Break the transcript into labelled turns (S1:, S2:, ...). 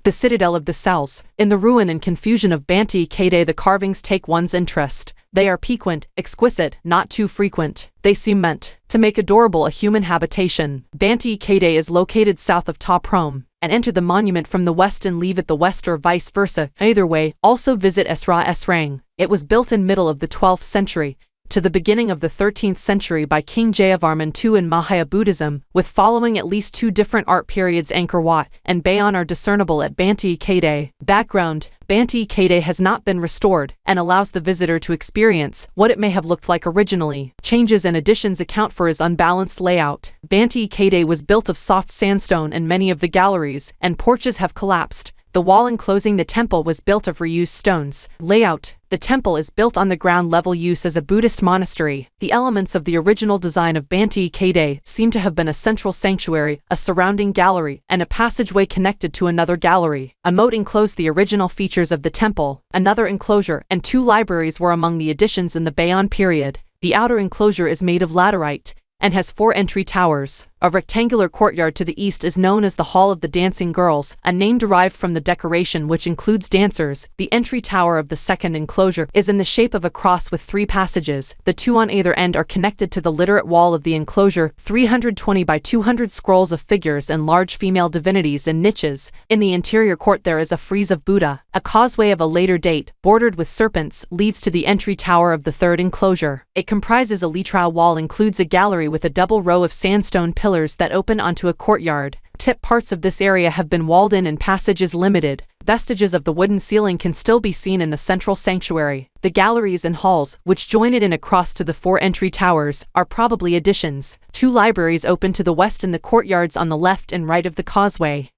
S1: the citadel of the cells. In the ruin and confusion of Banteay Kdei, the carvings take one's interest. They are piquant, exquisite, not too frequent. They seem meant to make adorable a human habitation. Banteay Kdei is located south of Ta Prohm, and enter the monument from the west and leave it the west or vice versa. Either way, also visit Esra Esrang. It was built in middle of the 12th century to the beginning of the 13th century by King Jayavarman II in Mahaya Buddhism, with following at least two different art periods Angkor Wat and Bayon are discernible at Banteay Kdei. Background: Banteay Kdei has not been restored and allows the visitor to experience what it may have looked like originally. Changes and additions account for his unbalanced layout. Banteay Kdei was built of soft sandstone and many of the galleries and porches have collapsed. The wall enclosing the temple was built of reused stones. Layout: the temple is built on the ground level use as a Buddhist monastery. The elements of the original design of Banteay Kdei seem to have been a central sanctuary, a surrounding gallery, and a passageway connected to another gallery. A moat enclosed the original features of the temple. Another enclosure and two libraries were among the additions in the Bayon period. The outer enclosure is made of laterite and has 4 entry towers. A rectangular courtyard to the east is known as the Hall of the Dancing Girls, a name derived from the decoration which includes dancers. The entry tower of the second enclosure is in the shape of a cross with 3 passages. The 2 on either end are connected to the literate wall of the enclosure. 320 by 200 scrolls of figures and large female divinities in niches. In the interior court there is a frieze of Buddha. A causeway of a later date, bordered with serpents, leads to the entry tower of the third enclosure. It comprises a litrao wall, includes a gallery with a double row of sandstone pillars that open onto a courtyard. Tip parts of this area have been walled in and passages limited. Vestiges of the wooden ceiling can still be seen in the central sanctuary. The galleries and halls, which join it in across to the 4 entry towers, are probably additions. 2 libraries open to the west in the courtyards on the left and right of the causeway.